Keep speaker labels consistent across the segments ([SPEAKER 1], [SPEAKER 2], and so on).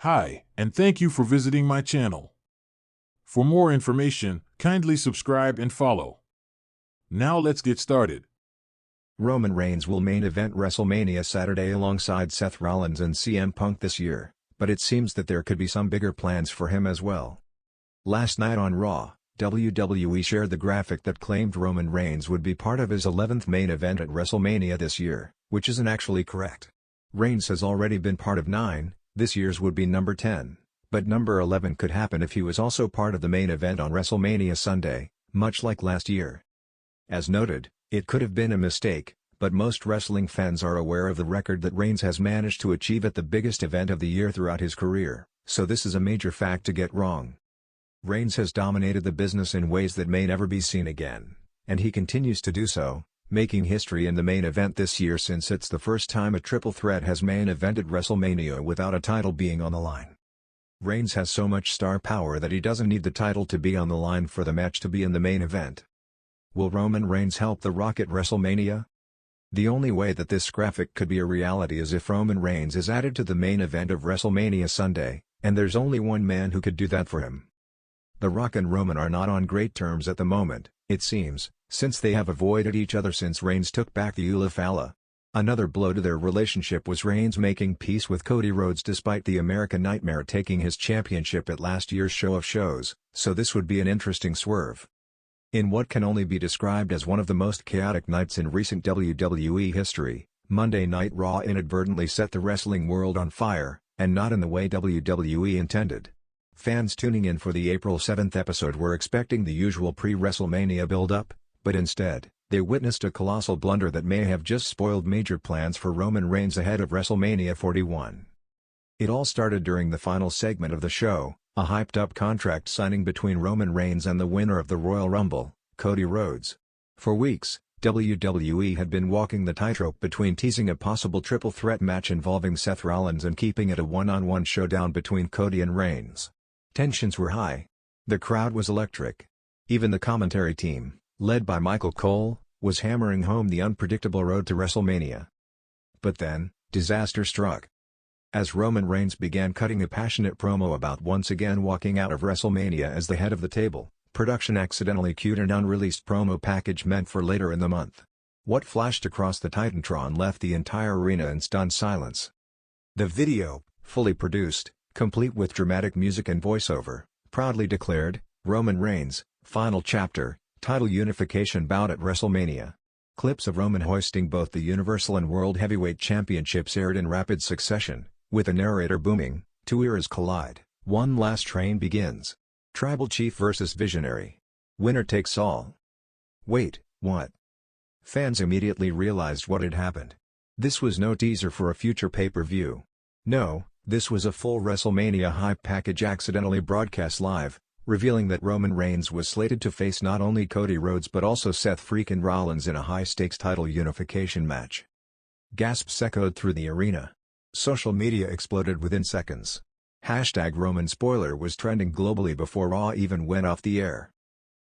[SPEAKER 1] Hi, and thank you for visiting my channel. For more information, kindly subscribe and follow. Now let's get started.
[SPEAKER 2] Roman Reigns will main event WrestleMania Saturday alongside Seth Rollins and CM Punk this year, but it seems that there could be some bigger plans for him as well. Last night on Raw, WWE shared the graphic that claimed Roman Reigns would be part of his 11th main event at WrestleMania this year, which isn't actually correct. Reigns has already been part of 9, this year's would be number 10, but number 11 could happen if he was also part of the main event on WrestleMania Sunday, much like last year. As noted, it could have been a mistake, but most wrestling fans are aware of the record that Reigns has managed to achieve at the biggest event of the year throughout his career, so this is a major fact to get wrong. Reigns has dominated the business in ways that may never be seen again, and he continues to do so, making history in the main event this year since it's the first time a triple threat has main evented WrestleMania without a title being on the line. Reigns has so much star power that he doesn't need the title to be on the line for the match to be in the main event. Will Roman Reigns help The Rock at WrestleMania? The only way that this graphic could be a reality is if Roman Reigns is added to the main event of WrestleMania Sunday, and there's only one man who could do that for him. The Rock and Roman are not on great terms at the moment, it seems, since they have avoided each other since Reigns took back the Ulafala. Another blow to their relationship was Reigns making peace with Cody Rhodes despite the American Nightmare taking his championship at last year's Show of Shows, so this would be an interesting swerve. In what can only be described as one of the most chaotic nights in recent WWE history, Monday Night Raw inadvertently set the wrestling world on fire, and not in the way WWE intended. Fans tuning in for the April 7th episode were expecting the usual pre-WrestleMania build-up, but instead, they witnessed a colossal blunder that may have just spoiled major plans for Roman Reigns ahead of WrestleMania 41. It all started during the final segment of the show, a hyped-up contract signing between Roman Reigns and the winner of the Royal Rumble, Cody Rhodes. For weeks, WWE had been walking the tightrope between teasing a possible triple threat match involving Seth Rollins and keeping it a one-on-one showdown between Cody and Reigns. Tensions were high. The crowd was electric. Even the commentary team, led by Michael Cole, was hammering home the unpredictable road to WrestleMania. But then, disaster struck. As Roman Reigns began cutting a passionate promo about once again walking out of WrestleMania as the head of the table, production accidentally cued an unreleased promo package meant for later in the month. What flashed across the Titantron left the entire arena in stunned silence. The video, fully produced, complete with dramatic music and voiceover, proudly declared, Roman Reigns, Final Chapter, Title Unification Bout at WrestleMania. Clips of Roman hoisting both the Universal and World Heavyweight Championships aired in rapid succession, with a narrator booming, two eras collide, one last train begins. Tribal Chief vs. Visionary. Winner takes all. Wait, what? Fans immediately realized what had happened. This was no teaser for a future pay-per-view. No, this was a full WrestleMania hype package accidentally broadcast live, revealing that Roman Reigns was slated to face not only Cody Rhodes but also Seth freakin' Rollins in a high-stakes title unification match. Gasps echoed through the arena. Social media exploded within seconds. #RomanSpoiler was trending globally before Raw even went off the air.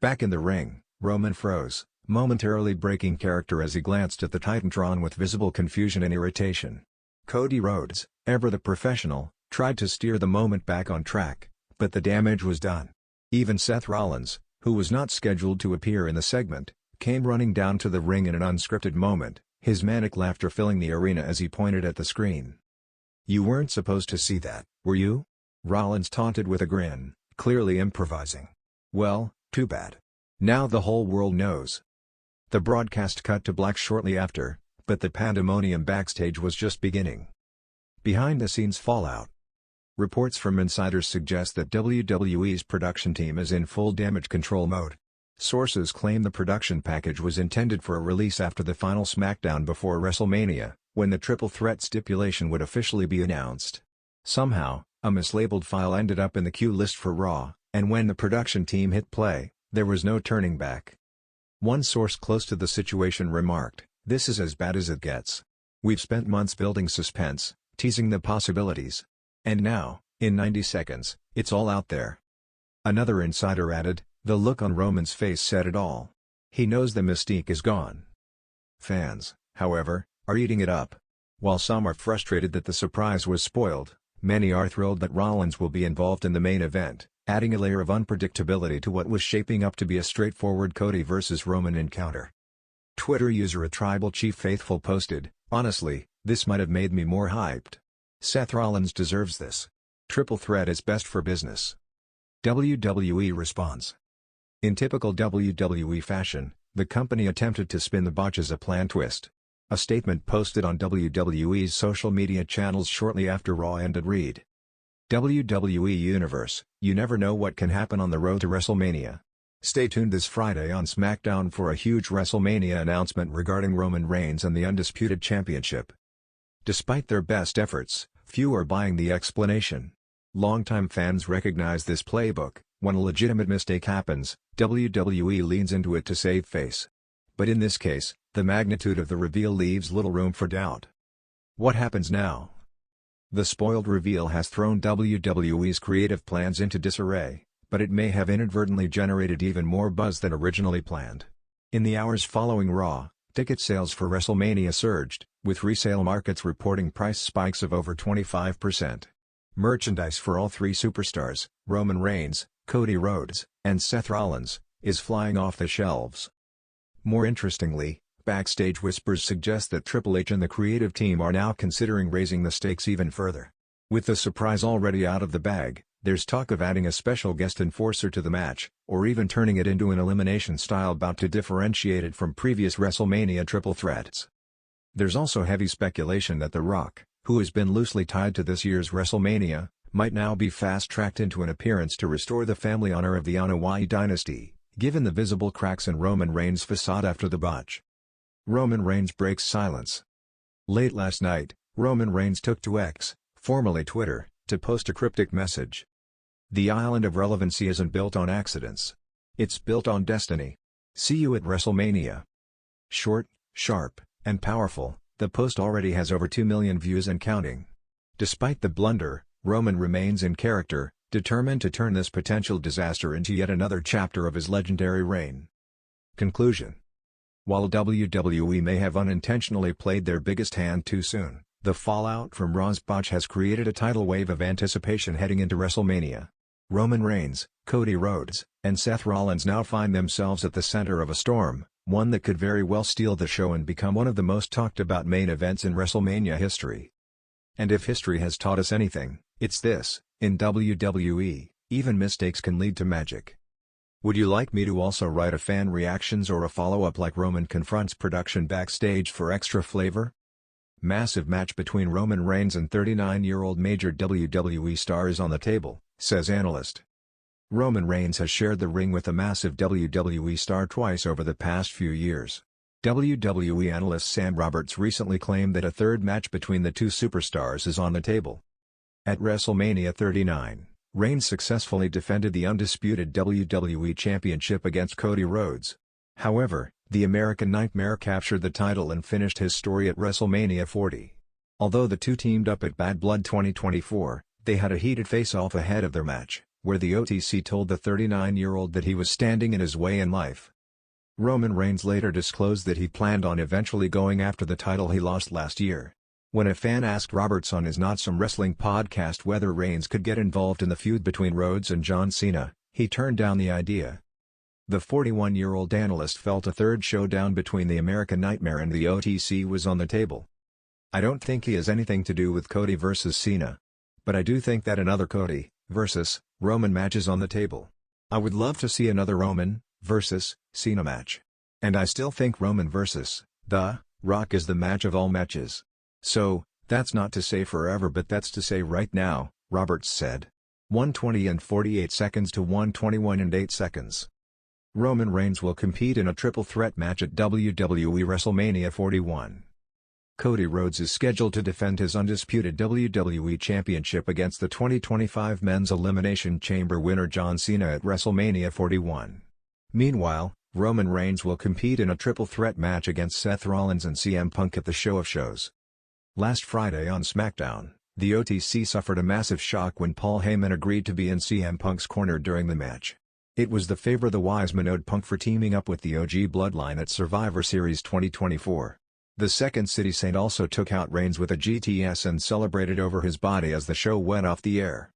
[SPEAKER 2] Back in the ring, Roman froze, momentarily breaking character as he glanced at the Titantron with visible confusion and irritation. Cody Rhodes, ever the professional, tried to steer the moment back on track, but the damage was done. Even Seth Rollins, who was not scheduled to appear in the segment, came running down to the ring in an unscripted moment, his manic laughter filling the arena as he pointed at the screen. "You weren't supposed to see that, were you?" Rollins taunted with a grin, clearly improvising. "Well, too bad. Now the whole world knows." The broadcast cut to black shortly after, but the pandemonium backstage was just beginning. Behind-the-scenes fallout. Reports from insiders suggest that WWE's production team is in full damage control mode. Sources claim the production package was intended for a release after the final SmackDown before WrestleMania, when the triple threat stipulation would officially be announced. Somehow, a mislabeled file ended up in the queue list for Raw, and when the production team hit play, there was no turning back. One source close to the situation remarked, "This is as bad as it gets. We've spent months building suspense, teasing the possibilities. And now, in 90 seconds, it's all out there." Another insider added, "The look on Roman's face said it all. He knows the mystique is gone." Fans, however, are eating it up. While some are frustrated that the surprise was spoiled, Many are thrilled that Rollins will be involved in the main event, adding a layer of unpredictability to what was shaping up to be a straightforward Cody vs. Roman encounter. Twitter user @TribalChiefFaithful posted, "Honestly, this might have made me more hyped. Seth Rollins deserves this. Triple threat is best for business." WWE response. In typical WWE fashion, the company attempted to spin the botch as a planned twist. A statement posted on WWE's social media channels shortly after Raw ended read, "WWE Universe, you never know what can happen on the road to WrestleMania. Stay tuned this Friday on SmackDown for a huge WrestleMania announcement regarding Roman Reigns and the Undisputed Championship." Despite their best efforts, few are buying the explanation. Longtime fans recognize this playbook. When a legitimate mistake happens, WWE leans into it to save face. But in this case, the magnitude of the reveal leaves little room for doubt. What happens now? The spoiled reveal has thrown WWE's creative plans into disarray, but it may have inadvertently generated even more buzz than originally planned. In the hours following Raw, ticket sales for WrestleMania surged, with resale markets reporting price spikes of over 25%. Merchandise for all three superstars, Roman Reigns, Cody Rhodes, and Seth Rollins, is flying off the shelves. More interestingly, backstage whispers suggest that Triple H and the creative team are now considering raising the stakes even further. With the surprise already out of the bag, there's talk of adding a special guest enforcer to the match, or even turning it into an elimination-style bout to differentiate it from previous WrestleMania triple threats. There's also heavy speculation that The Rock, who has been loosely tied to this year's WrestleMania, might now be fast-tracked into an appearance to restore the family honor of the Anoa'i dynasty, given the visible cracks in Roman Reigns' facade after the botch. Roman Reigns breaks silence. Late last night, Roman Reigns took to X, formerly Twitter, to post a cryptic message. "The island of relevancy isn't built on accidents. It's built on destiny. See you at WrestleMania." Short, sharp, and powerful, the post already has over 2 million views and counting. Despite the blunder, Roman remains in character, determined to turn this potential disaster into yet another chapter of his legendary reign. Conclusion. While WWE may have unintentionally played their biggest hand too soon, the fallout from Raw's botch has created a tidal wave of anticipation heading into WrestleMania. Roman Reigns, Cody Rhodes, and Seth Rollins now find themselves at the center of a storm, one that could very well steal the show and become one of the most talked about main events in WrestleMania history. And if history has taught us anything, it's this: in WWE, even mistakes can lead to magic. Would you like me to also write a fan reactions or a follow-up like Roman confronts production backstage for extra flavor? Massive match between Roman Reigns and 39-year-old major WWE star is on the table, says analyst. Roman Reigns has shared the ring with a massive WWE star twice over the past few years. WWE analyst Sam Roberts recently claimed that a third match between the two superstars is on the table. At WrestleMania 39, Reigns successfully defended the undisputed WWE Championship against Cody Rhodes. However, the American Nightmare captured the title and finished his story at WrestleMania 40. Although the two teamed up at Bad Blood 2024, they had a heated face-off ahead of their match, where the OTC told the 39-year-old that he was standing in his way in life. Roman Reigns later disclosed that he planned on eventually going after the title he lost last year. When a fan asked Roberts on his Not Some Wrestling podcast whether Reigns could get involved in the feud between Rhodes and John Cena, he turned down the idea. The 41-year-old analyst felt a third showdown between the American Nightmare and the OTC was on the table. "I don't think he has anything to do with Cody versus Cena. But I do think that another Cody versus Roman match is on the table. I would love to see another Roman versus Cena match. And I still think Roman versus The Rock is the match of all matches. So, that's not to say forever but that's to say right now," Roberts said. 1:20 and 48 seconds to 1:21 and 8 seconds. Roman Reigns will compete in a triple threat match at WWE WrestleMania 41. Cody Rhodes is scheduled to defend his undisputed WWE Championship against the 2025 Men's Elimination Chamber winner John Cena at WrestleMania 41. Meanwhile, Roman Reigns will compete in a triple threat match against Seth Rollins and CM Punk at the Show of Shows. Last Friday on SmackDown, the OTC suffered a massive shock when Paul Heyman agreed to be in CM Punk's corner during the match. It was the favor the Wise men owed Punk for teaming up with the OG Bloodline at Survivor Series 2024. The Second City Saint also took out Reigns with a GTS and celebrated over his body as the show went off the air.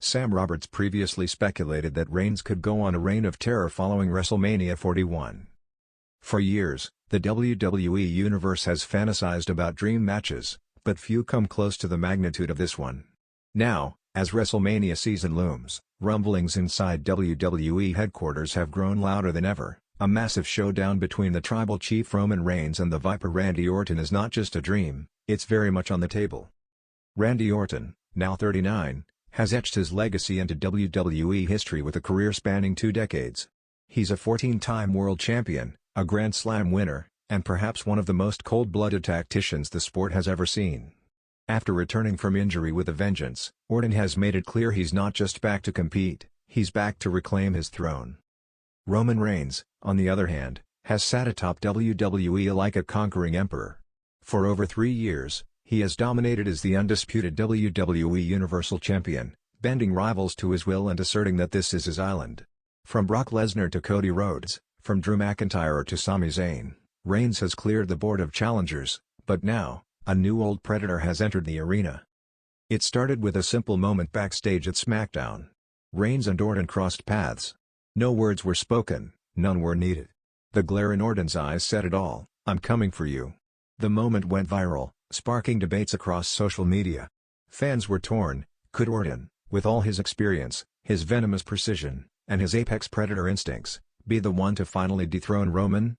[SPEAKER 2] Sam Roberts previously speculated that Reigns could go on a reign of terror following WrestleMania 41. For years, the WWE Universe has fantasized about dream matches, but few come close to the magnitude of this one. Now, as WrestleMania season looms, rumblings inside WWE headquarters have grown louder than ever. A massive showdown between the Tribal Chief Roman Reigns and the Viper Randy Orton is not just a dream, it's very much on the table. Randy Orton, now 39, has etched his legacy into WWE history with a career spanning 2 decades. He's a 14-time world champion, a Grand Slam winner, and perhaps one of the most cold-blooded tacticians the sport has ever seen. After returning from injury with a vengeance, Orton has made it clear he's not just back to compete, he's back to reclaim his throne. Roman Reigns, on the other hand, has sat atop WWE like a conquering emperor. For over 3 years, he has dominated as the undisputed WWE Universal Champion, bending rivals to his will and asserting that this is his island. From Brock Lesnar to Cody Rhodes, from Drew McIntyre to Sami Zayn, Reigns has cleared the board of challengers, but now, a new old predator has entered the arena. It started with a simple moment backstage at SmackDown. Reigns and Orton crossed paths. No words were spoken, none were needed. The glare in Orton's eyes said it all, "I'm coming for you." The moment went viral, sparking debates across social media. Fans were torn. Could Orton, with all his experience, his venomous precision, and his apex predator instincts, be the one to finally dethrone Roman?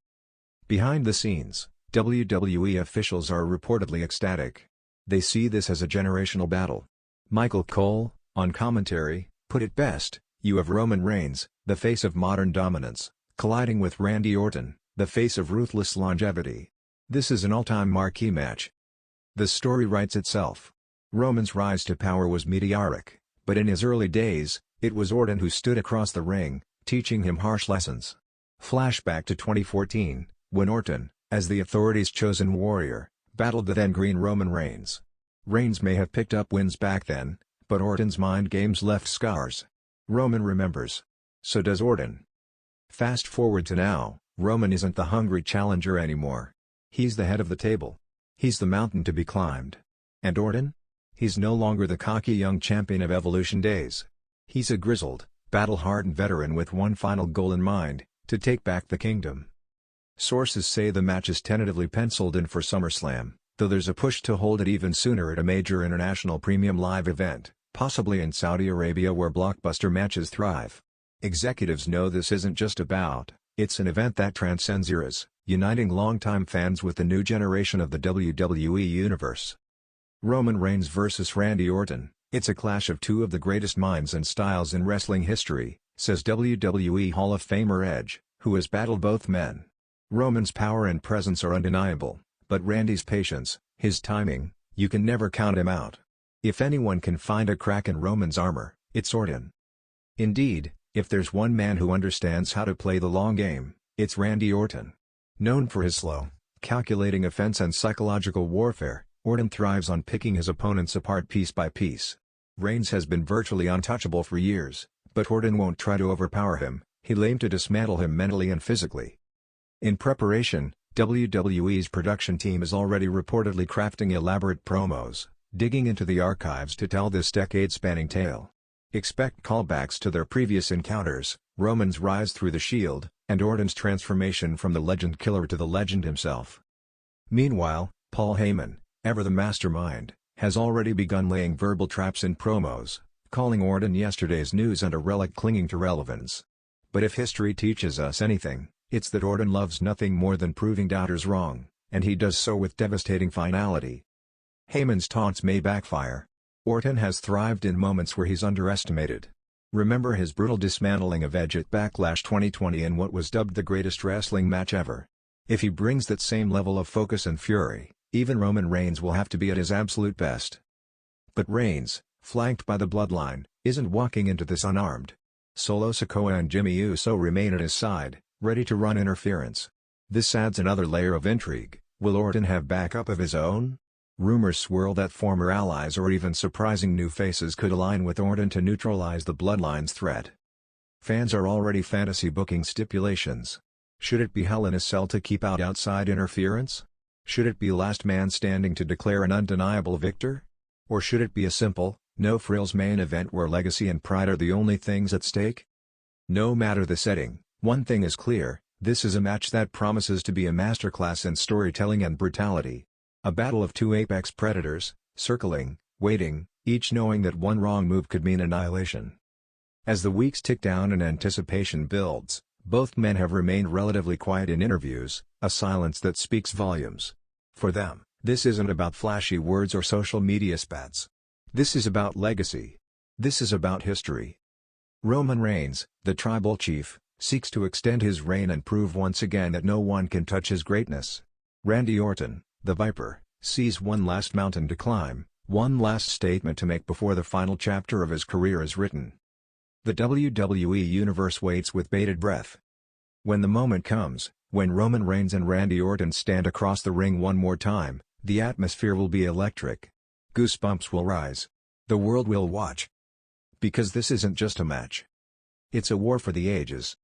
[SPEAKER 2] Behind the scenes, WWE officials are reportedly ecstatic. They see this as a generational battle. Michael Cole, on commentary, put it best: "You have Roman Reigns, the face of modern dominance, colliding with Randy Orton, the face of ruthless longevity. This is an all-time marquee match." The story writes itself. Roman's rise to power was meteoric, but in his early days, it was Orton who stood across the ring, teaching him harsh lessons. Flashback to 2014, when Orton, as the authorities' chosen warrior, battled the then-green Roman Reigns. Reigns may have picked up wins back then, but Orton's mind games left scars. Roman remembers. So does Orton. Fast forward to now, Roman isn't the hungry challenger anymore. He's the head of the table. He's the mountain to be climbed. And Orton? He's no longer the cocky young champion of Evolution days. He's a grizzled, battle-hardened veteran with one final goal in mind: to take back the kingdom. Sources say the match is tentatively penciled in for SummerSlam, though there's a push to hold it even sooner at a major international premium live event, possibly in Saudi Arabia where blockbuster matches thrive. Executives know this isn't just a bout, it's an event that transcends eras, uniting longtime fans with the new generation of the WWE Universe. Roman Reigns vs. Randy Orton, it's a clash of two of the greatest minds and styles in wrestling history, says WWE Hall of Famer Edge, who has battled both men. Roman's power and presence are undeniable, but Randy's patience, his timing, you can never count him out. If anyone can find a crack in Roman's armor, it's Orton. Indeed, if there's one man who understands how to play the long game, it's Randy Orton. Known for his slow, calculating offense and psychological warfare, Orton thrives on picking his opponents apart piece by piece. Reigns has been virtually untouchable for years, but Orton won't try to overpower him, he'll aim to dismantle him mentally and physically. In preparation, WWE's production team is already reportedly crafting elaborate promos, digging into the archives to tell this decade-spanning tale. Expect callbacks to their previous encounters, Roman's rise through the Shield, and Orton's transformation from the legend killer to the legend himself. Meanwhile, Paul Heyman, ever the mastermind, has already begun laying verbal traps in promos, calling Orton yesterday's news and a relic clinging to relevance. But if history teaches us anything, it's that Orton loves nothing more than proving doubters wrong, and he does so with devastating finality. Heyman's taunts may backfire. Orton has thrived in moments where he's underestimated. Remember his brutal dismantling of Edge at Backlash 2020 in what was dubbed the greatest wrestling match ever. If he brings that same level of focus and fury, even Roman Reigns will have to be at his absolute best. But Reigns, flanked by the Bloodline, isn't walking into this unarmed. Solo Sikoa and Jimmy Uso remain at his side, ready to run interference. This adds another layer of intrigue. Will Orton have backup of his own? Rumors swirl that former allies or even surprising new faces could align with Orton to neutralize the Bloodline's threat. Fans are already fantasy booking stipulations. Should it be Hell in a Cell to keep out outside interference? Should it be last man standing to declare an undeniable victor? Or should it be a simple, no-frills main event where legacy and pride are the only things at stake? No matter the setting, one thing is clear: this is a match that promises to be a masterclass in storytelling and brutality. A battle of two apex predators, circling, waiting, each knowing that one wrong move could mean annihilation. As the weeks tick down and anticipation builds, both men have remained relatively quiet in interviews, a silence that speaks volumes. For them, this isn't about flashy words or social media spats. This is about legacy. This is about history. Roman Reigns, the tribal chief, seeks to extend his reign and prove once again that no one can touch his greatness. Randy Orton, the Viper, sees one last mountain to climb, one last statement to make before the final chapter of his career is written. The WWE Universe waits with bated breath. When the moment comes, when Roman Reigns and Randy Orton stand across the ring one more time, the atmosphere will be electric. Goosebumps will rise. The world will watch. Because this isn't just a match. It's a war for the ages.